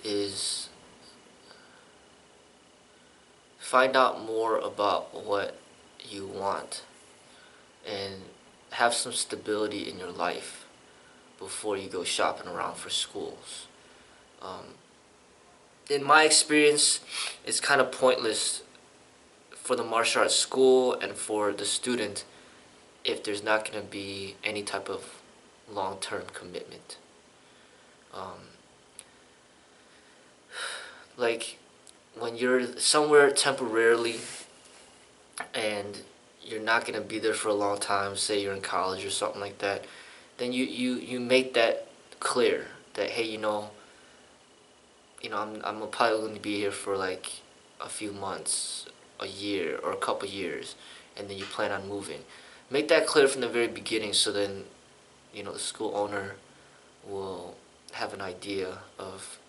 is find out more about what you want and have some stability in your life before you go shopping around for schools. Um, in my experience, it's kind of pointless for the martial arts school and for the student if there's not going to be any type of long-term commitment. Um, like when you're somewhere temporarily and you're not going to be there for a long time, say you're in college or something like that, then you make that clear that, hey, I'm probably going to be here for like a few months, a year, or a couple years, and then you plan on moving. Make that clear from the very beginning, so then the school owner will have an idea of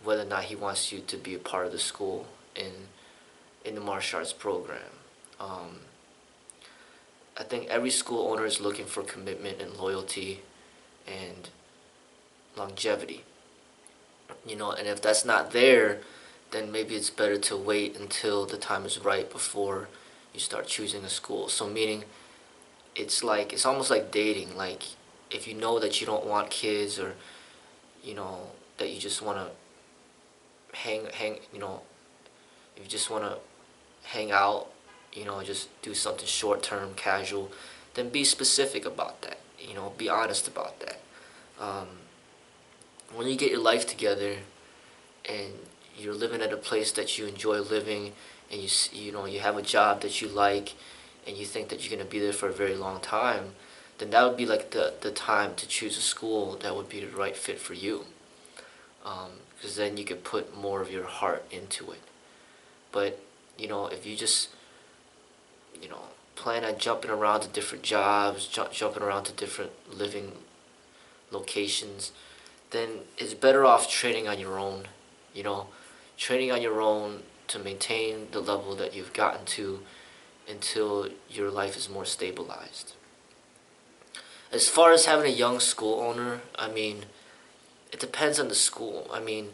whether or not he wants you to be a part of the school in the martial arts program. Um, I think every school owner is looking for commitment and loyalty and longevity. And if that's not there, then maybe it's better to wait until the time is right before you start choosing a school. So meaning it's almost like dating. Like if you know that you don't want kids, or that you just want to hang if you just want to hang out, just do something short term, casual, then be specific about that. Be honest about that. Um, when you get your life together and you're living at a place that you enjoy living, and you have a job that you like, and you think that you're going to be there for a very long time, then that would be like the time to choose a school that would be the right fit for you, because then you could put more of your heart into it. But if you just plan on jumping around to different jobs, jumping around to different living locations, then it's better off training on your own. Training on your own to maintain the level that you've gotten to until your life is more stabilized. As far as having a young school owner, I mean, it depends on the school. I mean,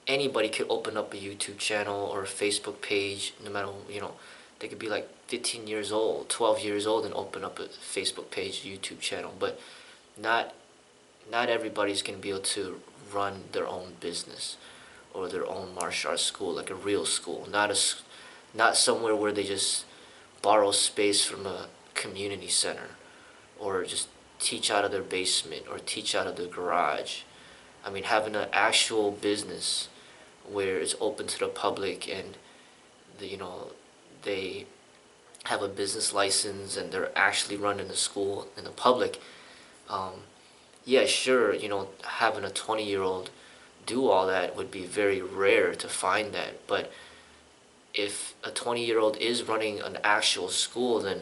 anybody could open up a YouTube channel or a Facebook page, no matter, they could be like 15 years old, 12 years old, and open up a Facebook page, YouTube channel. But not everybody's going to be able to run their own business or their own martial arts school, like a real school, not somewhere where they just borrow space from a community center, or just teach out of their basement or teach out of their garage. I mean, having an actual business where it's open to the public, and they have a business license and they're actually running the school in the public. Yeah, sure, having a 20-year-old do all that would be very rare to find that. But if a 20-year-old is running an actual school, then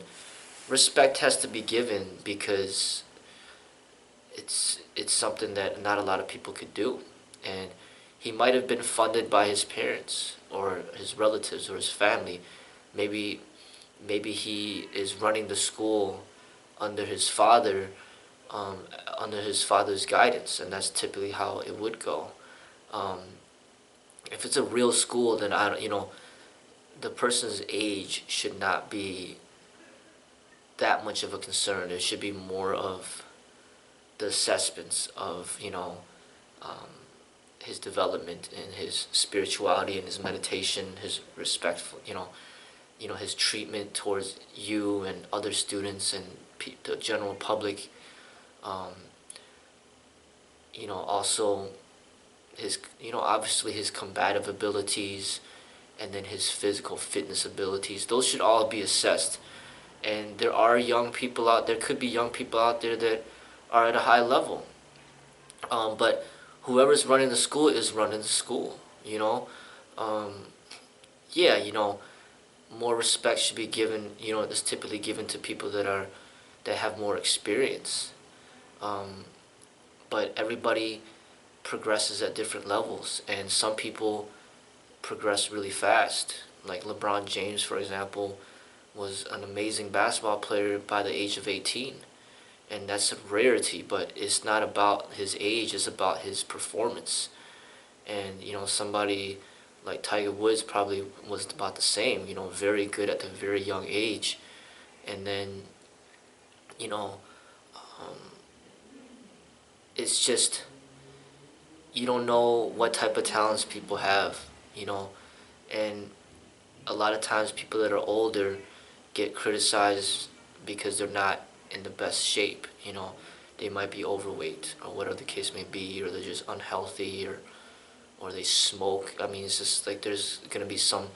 respect has to be given, because it's something that not a lot of people could do. And he might have been funded by his parents or his relatives or his family. Maybe he is running the school under his father, under his father's guidance, and that's typically how it would go. If it's a real school, then the person's age should not be that much of a concern. There should be more of the assessments of his development and his spirituality and his meditation, his respectful, his treatment towards you and other students and the general public. Also his, obviously his combative abilities, and then his physical fitness abilities. Those should all be assessed. And there could be young people out there that are at a high level. But whoever's running the school is running the school, Yeah, more respect should be given, that's typically given to people that have more experience. But everybody progresses at different levels, and some people progress really fast. Like LeBron James, for example, was an amazing basketball player by the age of 18. And that's a rarity, but it's not about his age, it's about his performance. And somebody like Tiger Woods probably was about the same. Very good at a very young age, and then you know um, it's just you don't know what type of talents people have. And a lot of times people that are older get criticized because they're not in the best shape. They might be overweight or whatever the case may be, or they're just unhealthy, or they smoke. I mean, it's just like there's gonna be some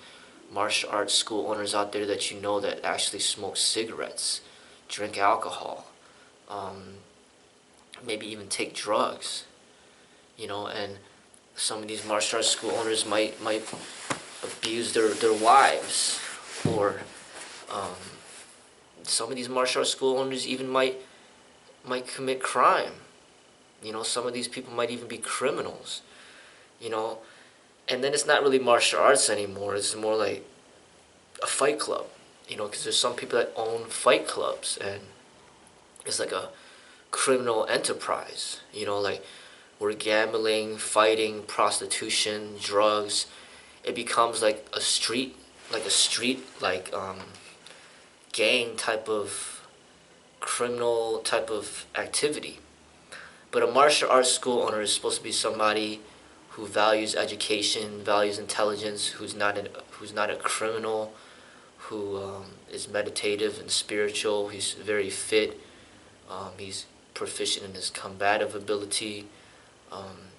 martial arts school owners out there that that actually smoke cigarettes, drink alcohol, um, maybe even take drugs. And some of these martial arts school owners might abuse their wives, or um, some of these martial arts school owners even might commit crime. Some of these people might even be criminals. You know, and then it's not really martial arts anymore. It's more like a fight club. Because there's some people that own fight clubs, and it's like a criminal enterprise. Like where gambling, fighting, prostitution, drugs, it becomes like a street, gang type of criminal type of activity. But a martial arts school owner is supposed to be somebody who values education, values intelligence, who's not a criminal, who is meditative and spiritual. He's very fit. He's proficient in his combative ability. Um,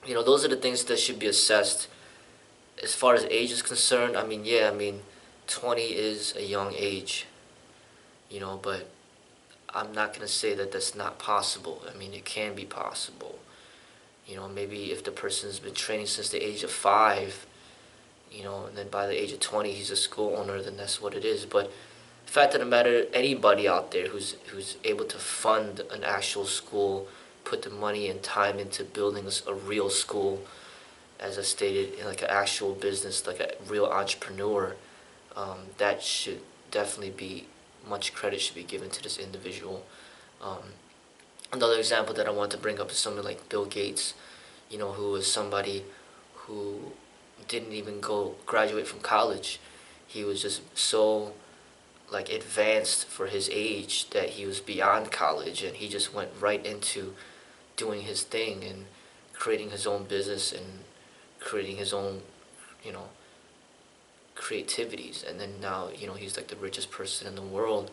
those are the things that should be assessed. As far as age is concerned, 20 is a young age. But I'm not gonna say that that's not possible. It can be possible. Maybe if the person's been training since the age of 5, and then by the age of 20 he's a school owner, then that's what it is. But the fact of the matter, anybody out there who's able to fund an actual school, put the money and time into building a real school, as I stated, like an actual business, like a real entrepreneur, that should definitely be, much credit should be given to this individual. Another example that I want to bring up is someone like Bill Gates, who was somebody who didn't even go graduate from college. He was just so like advanced for his age that he was beyond college, and he just went right into doing his thing and creating his own business and creating his own, you know, creativities. And then now, he's like the richest person in the world,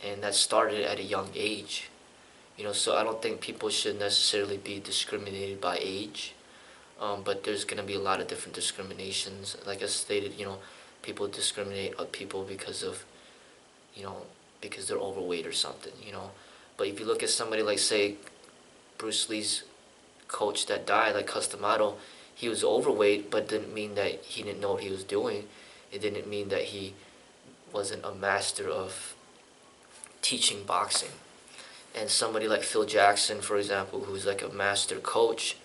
and that started at a young age. So I don't think people should necessarily be discriminated by age, but there's going to be a lot of different discriminations. Like I stated, people discriminate people because of, because they're overweight or something. But if you look at somebody like, say, Bruce Lee's coach that died, like Customato, he was overweight, but didn't mean that he didn't know what he was doing. It didn't mean that he wasn't a master of teaching boxing. And somebody like Phil Jackson, for example, who's like a master coach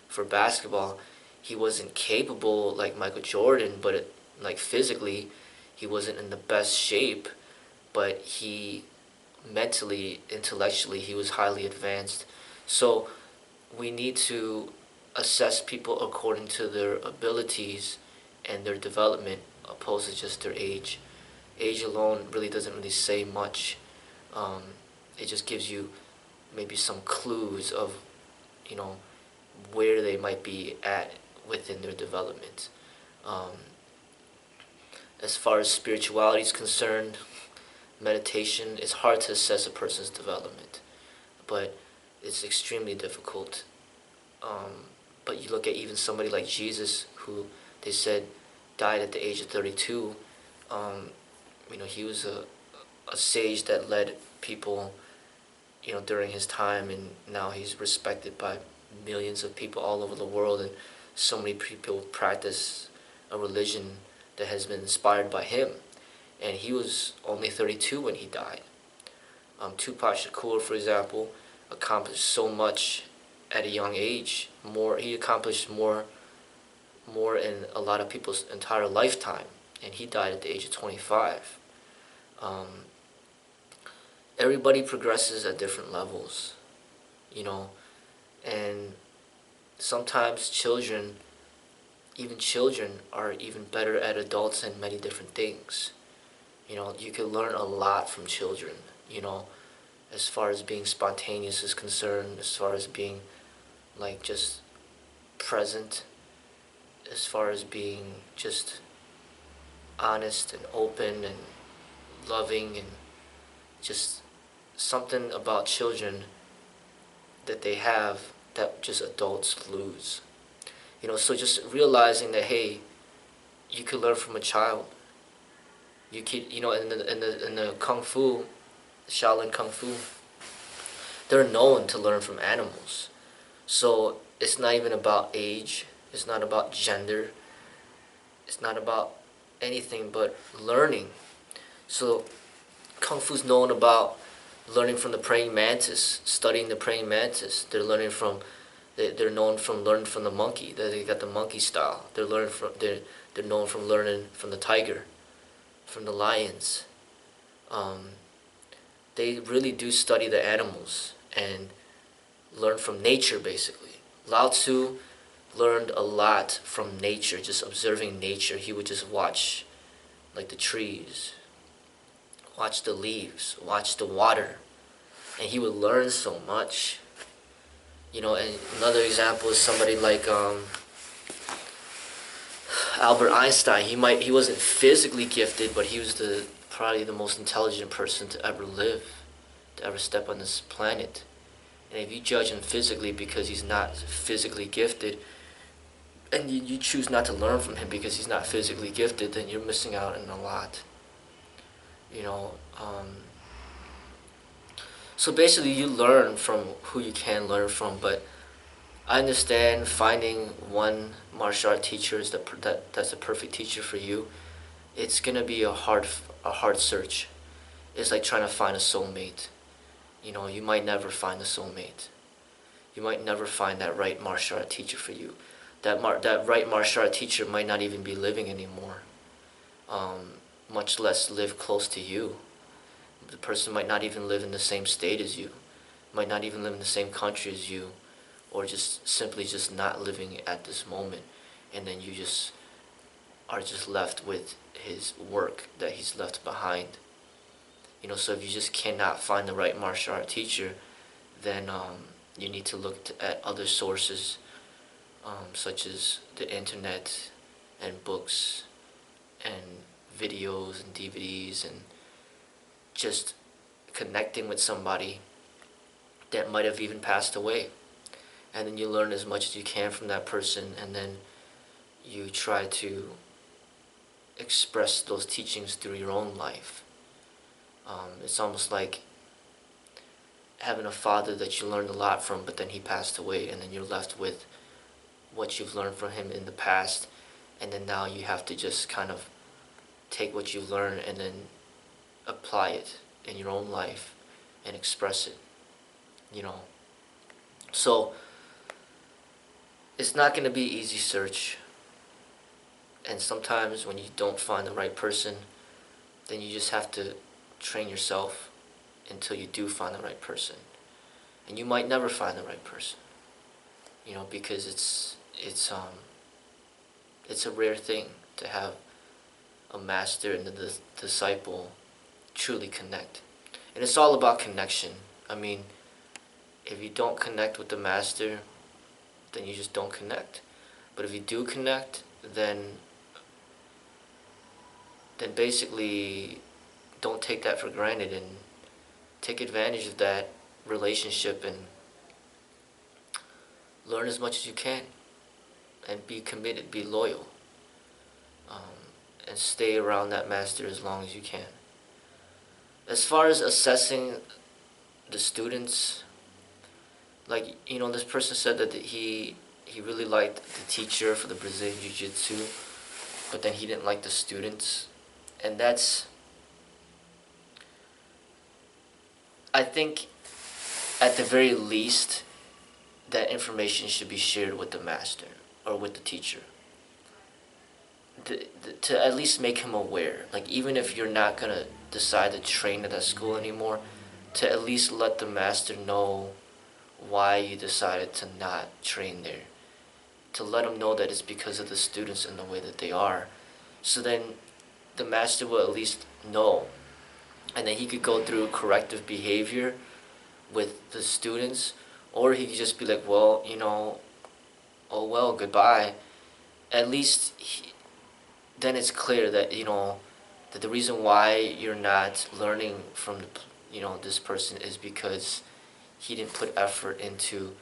for basketball, he wasn't capable like Michael Jordan, but like physically, he wasn't in the best shape, but he mentally, intellectually, he was highly advanced. So we need to assess people according to their abilities and their development, opposed to just their age. Age alone really doesn't really say much. It just gives you maybe some clues of, where they might be at within their development. Um, as far as spirituality is concerned, meditation, it's hard to assess a person's development, but it's extremely difficult. But you look at even somebody like Jesus, who they said died at the age of 32. He was a sage that led people, during his time, and now he's respected by millions of people all over the world, and so many people practice a religion that has been inspired by him. And he was only 32 when he died. Tupac Shakur, for example, accomplished so much at a young age. He accomplished more in a lot of people's entire lifetime, and he died at the age of 25. Everybody progresses at different levels, and Sometimes even children are even better at adults in many different things. You can learn a lot from children, as far as being spontaneous is concerned, as far as being like just present, as far as being just honest and open and loving, and just something about children that they have that just adults lose. So just realizing that, hey, you could learn from a child. You could, in the kung fu, Shaolin kung fu, they're known to learn from animals. So it's not even about age. It's not about gender. It's not about anything but learning. So kung fu's known about learning from the praying mantis, studying the praying mantis. They're known from learning from the monkey. They got the monkey style. They're known from learning from the tiger, from the lions. They really do study the animals and learn from nature, basically. Lao Tzu learned a lot from nature, just observing nature. He would just watch, like, the trees, watch the leaves, watch the water, and he would learn so much. And another example is somebody like Albert Einstein. He wasn't physically gifted, but he was probably the most intelligent person to ever live, to ever step on this planet. And if you judge him physically because he's not physically gifted, and you choose not to learn from him because he's not physically gifted, then you're missing out on a lot. So basically you learn from who you can learn from, but I understand finding one martial art teacher that's a perfect teacher for you. It's gonna be a hard search. It's like trying to find a soulmate. You might never find a soulmate. You might never find that right martial art teacher for you. That right martial art teacher might not even be living anymore, much less live close to you. The person might not even live in the same state as you, might not even live in the same country as you, or just simply just not living at this moment. And then you just are just left with his work that he's left behind. So if you just cannot find the right martial art teacher, then you need to look at other sources, such as the internet and books and videos and DVDs, and just connecting with somebody that might have even passed away. And then you learn as much as you can from that person, and then you try to express those teachings through your own life. It's almost like having a father that you learned a lot from, but then he passed away, and then you're left with what you've learned from him in the past, and then now you have to just kind of take what you've learned and then apply it in your own life and express it. So it's not going to be easy search, and sometimes when you don't find the right person, then you just have to train yourself until you do find the right person. And you might never find the right person, because it's a rare thing to have a master and the disciple truly connect. And it's all about connection. I mean, if you don't connect with the master, then you just don't connect. But if you do connect, then basically don't take that for granted, and take advantage of that relationship and learn as much as you can, and be committed, be loyal, and stay around that master as long as you can. As far as assessing the students, like, this person said that he really liked the teacher for the Brazilian Jiu-Jitsu, but then he didn't like the students. And I think at the very least that information should be shared with the master or with the teacher, to at least make him aware. Like, even if you're not going to decide to train at that school anymore, to at least let the master know why you decided to not train there. to let them know that it's because of the students and the way that they are. So then the master will at least know, and then he could go through corrective behavior with the students, or he could just be like, well, oh well, goodbye. At least then it's clear that that the reason why you're not learning from this person is because he didn't put effort into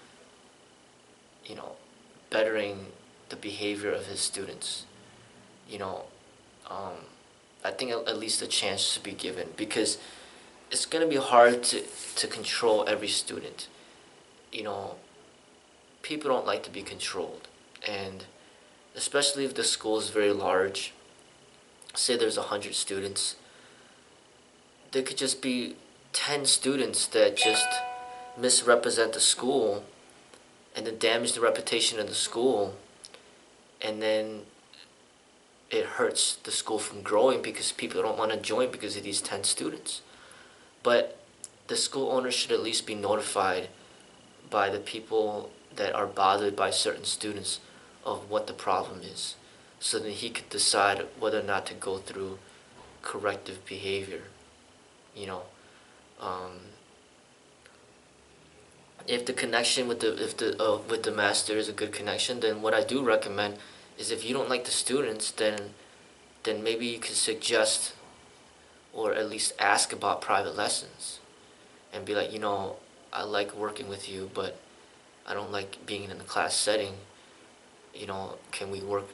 you know bettering the behavior of his students. you know um, I think at least a chance to be given, because it's going to be hard to control every student. you know People don't like to be controlled, and especially if the school is very large. Say there's 100 students, there could just be 10 students that just misrepresent the school and then damage the reputation of the school, and then it hurts the school from growing because people don't want to join because of these 10 students. But the school owner should at least be notified by the people that are bothered by certain students of what the problem is, so that he could decide whether or not to go through corrective behavior. You know, um, if the connection with the master is a good connection, then what I do recommend is, if you don't like the students, then maybe you could suggest, or at least ask about private lessons, and be like, I like working with you, but I don't like being in a class setting. Can we work?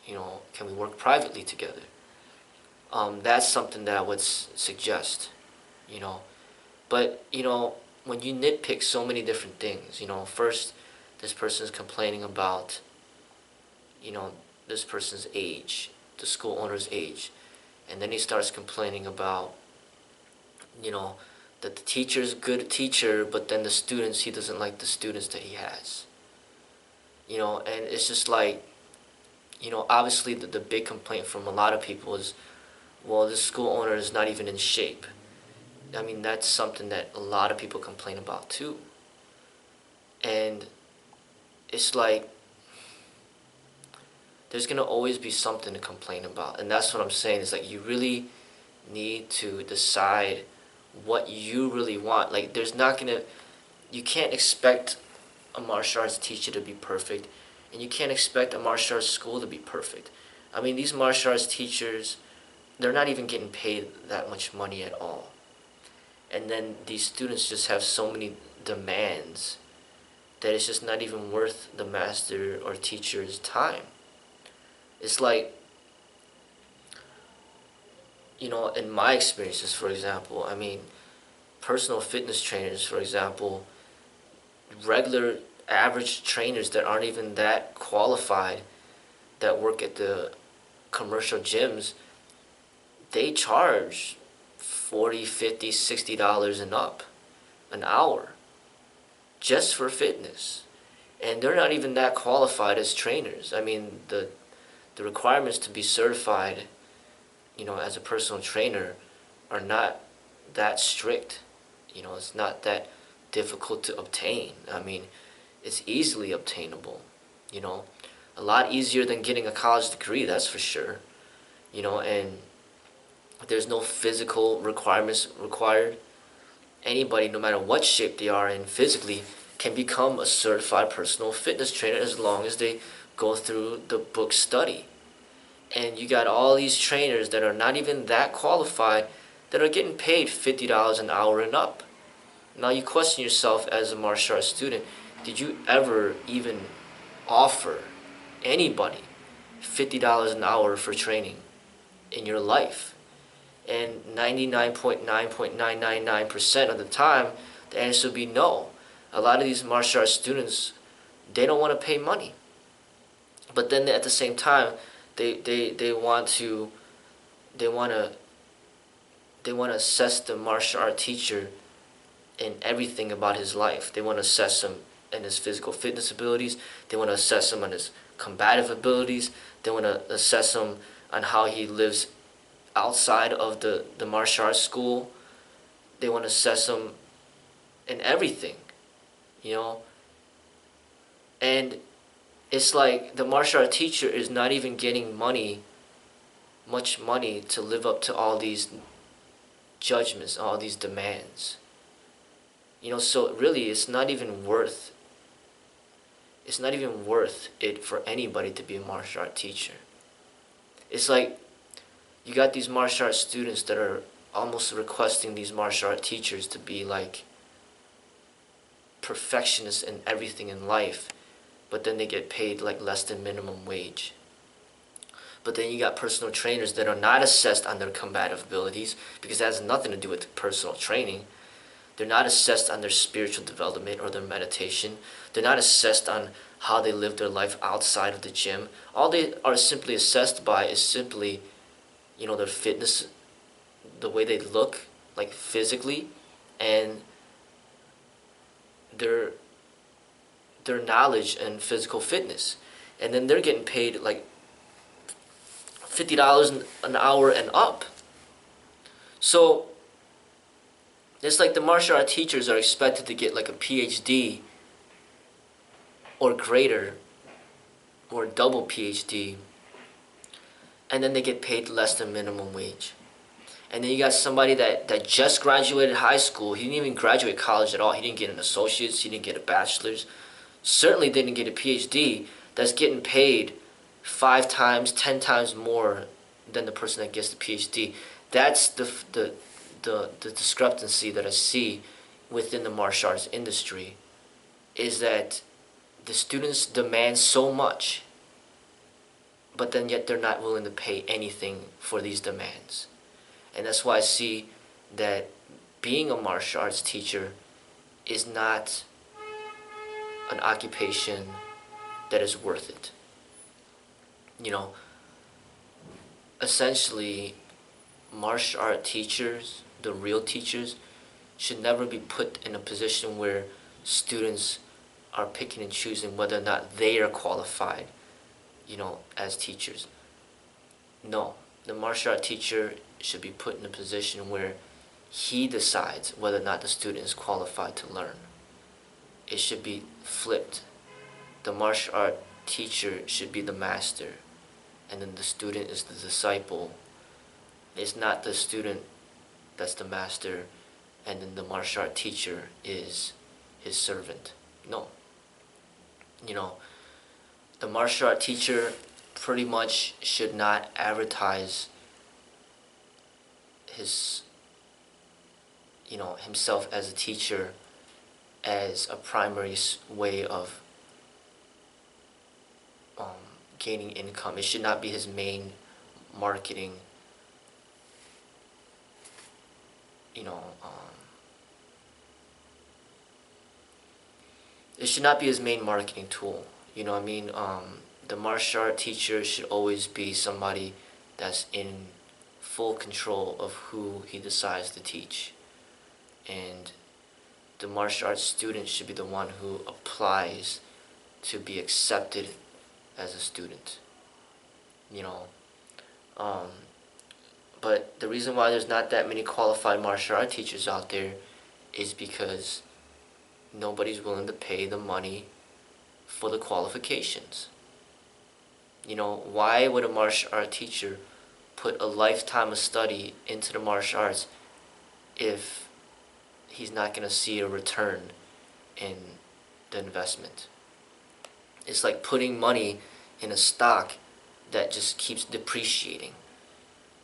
Can we work privately together? That's something that I would suggest. You know, but when you nitpick so many different things, first this person's complaining about, this person's age, the school owner's age, and then he starts complaining about, that the teacher's a good teacher, but then the students, he doesn't like the students that he has. And it's just like, obviously the big complaint from a lot of people is, well, the school owner is not even in shape. I mean, that's something that a lot of people complain about too. And it's like, there's going to always be something to complain about. And that's what I'm saying. It's like, you really need to decide what you really want. Like, you can't expect a martial arts teacher to be perfect, and you can't expect a martial arts school to be perfect. I mean, these martial arts teachers, they're not even getting paid that much money at all. And then these students just have so many demands that it's just not even worth the master or teacher's time. It's like, in my experiences, for example, I mean, personal fitness trainers, for example, regular average trainers that aren't even that qualified, that work at the commercial gyms, they charge $40, $50, $60 and up an hour just for fitness. And they're not even that qualified as trainers. I mean, the requirements to be certified, as a personal trainer are not that strict. It's not that difficult to obtain. I mean, it's easily obtainable, a lot easier than getting a college degree, that's for sure. And there's no physical requirements required. Anybody, no matter what shape they are in physically, can become a certified personal fitness trainer as long as they go through the book study. And you got all these trainers that are not even that qualified that are getting paid $50 an hour and up. Now you question yourself as a martial arts student, did you ever even offer anybody $50 an hour for training in your life? And 99.999% of the time, the answer would be no. A lot of these martial arts students, they don't want to pay money. But then at the same time, they want to assess the martial art teacher in everything about his life. They want to assess him in his physical fitness abilities. They want to assess him on his combative abilities. They want to assess him on how he lives outside of the martial arts school. They want to assess him in everything, And It's like the martial art teacher is not even getting much money to live up to all these judgments, all these demands. So really it's not even worth it for anybody to be a martial art teacher. It's like you got these martial art students that are almost requesting these martial art teachers to be like perfectionists in everything in life, but then they get paid like less than minimum wage. But then you got personal trainers that are not assessed on their combative abilities, because that has nothing to do with personal training. They're not assessed on their spiritual development or their meditation. They're not assessed on how they live their life outside of the gym. All they are simply assessed by is simply, their fitness, the way they look, like physically, and their their knowledge and physical fitness. And then they're getting paid like $50 an hour and up. So it's like the martial art teachers are expected to get like a PhD or greater or double PhD, and then they get paid less than minimum wage. And then you got somebody that just graduated high school. He didn't even graduate college at all. He didn't get an associate's. He didn't get a bachelor's. Certainly didn't get a PhD. That's getting paid 5 times, 10 times more than the person that gets the PhD. That's the discrepancy that I see within the martial arts industry, is that the students demand so much, but then yet they're not willing to pay anything for these demands. And that's why I see that being a martial arts teacher is not an occupation that is worth it. Essentially, martial art teachers, the real teachers, should never be put in a position where students are picking and choosing whether or not they are qualified, as teachers. No, the martial art teacher should be put in a position where he decides whether or not the student is qualified to learn. It should be flipped. The martial art teacher should be the master, and then the student is the disciple. It's not the student that's the master, and then the martial art teacher is his servant. No. The martial art teacher pretty much should not advertise his himself as a teacher as a primary way of gaining income. It should not be his main marketing it should not be his main marketing tool. The martial art teacher should always be somebody that's in full control of who he decides to teach. And the martial arts student should be the one who applies to be accepted as a student. But the reason why there's not that many qualified martial art teachers out there is because nobody's willing to pay the money for the qualifications. Why would a martial art teacher put a lifetime of study into the martial arts if he's not going to see a return in the investment? It's like putting money in a stock that just keeps depreciating.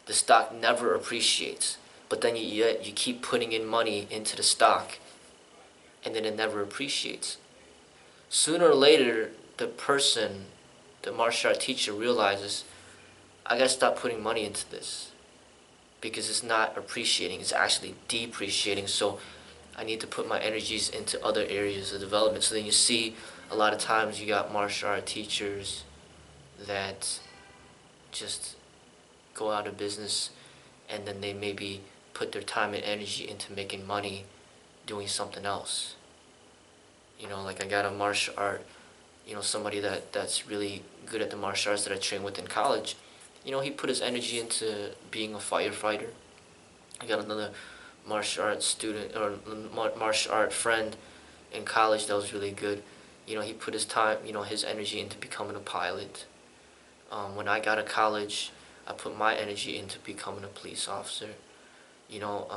The stock never appreciates, but then you keep putting in money into the stock, and then it never appreciates. Sooner or later, the martial art teacher realizes, I gotta stop putting money into this because it's not appreciating, it's actually depreciating. So I need to put my energies into other areas of development. So then you see a lot of times you got martial art teachers that just go out of business, and then they maybe put their time and energy into making money doing something else. Like I got a martial art, somebody that's really good at the martial arts that I trained with in college. He put his energy into being a firefighter. I got another martial art student or martial art friend in college that was really good. He put his time, his energy into becoming a pilot. When I got to college, I put my energy into becoming a police officer. You know,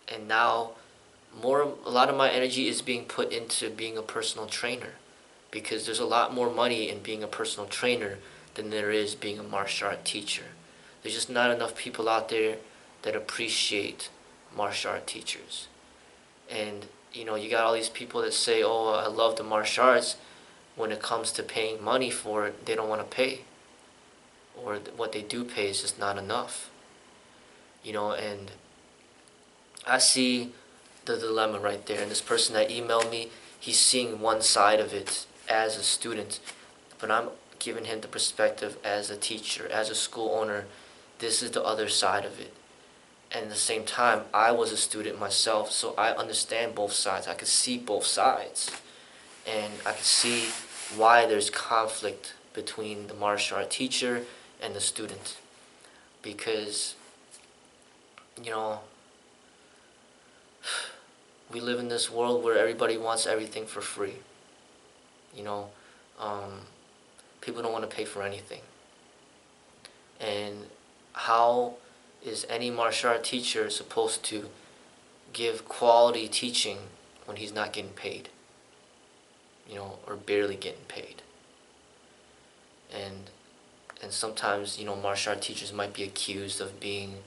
and now a lot of my energy is being put into being a personal trainer, because there's a lot more money in being a personal trainer than there is being a martial art teacher. There's just not enough people out there that appreciate martial art teachers. And you got all these people that say, "Oh, I love the martial arts." When it comes to paying money for it, they don't want to pay, or what they do pay is just not enough. And I see the dilemma right there. And this person that emailed me, he's seeing one side of it as a student, but I'm giving him the perspective as a teacher, as a school owner. This is the other side of it. And at the same time, I was a student myself, so I understand both sides. I could see both sides. And I could see why there's conflict between the martial art teacher and the student. Because, we live in this world where everybody wants everything for free. You know, people don't want to pay for anything. And how is any martial art teacher supposed to give quality teaching when he's not getting paid? Or barely getting paid. And sometimes, martial art teachers might be accused of being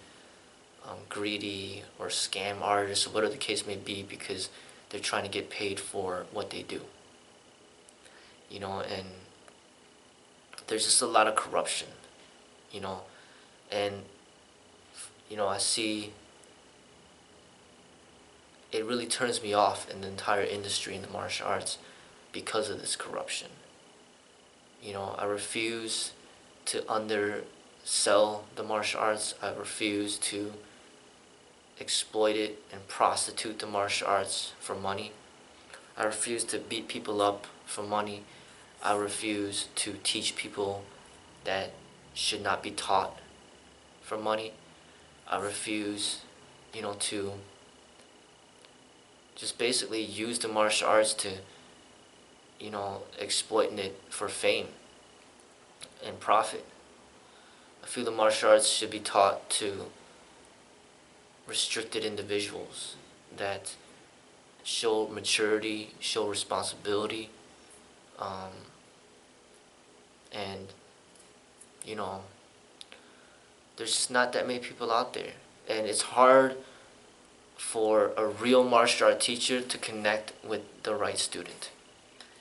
greedy or scam artists, or whatever the case may be, because they're trying to get paid for what they do. And there's just a lot of corruption, and I see it really turns me off in the entire industry in the martial arts because of this corruption. I refuse to undersell the martial arts. I refuse to exploit it and prostitute the martial arts for money. I refuse to beat people up for money. I refuse to teach people that should not be taught for money. I refuse, to just basically use the martial arts to, exploiting it for fame and profit. I feel the martial arts should be taught to restricted individuals that show maturity, show responsibility, and there's just not that many people out there, and it's hard for a real martial art teacher to connect with the right student.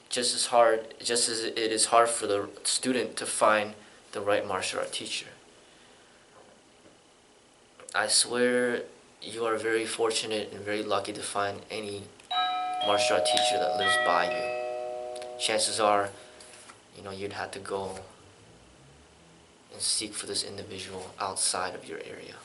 Just as it is hard for the student to find the right martial art teacher. I swear you are very fortunate and very lucky to find any martial art teacher that lives by you. Chances are, you'd have to go and seek for this individual outside of your area.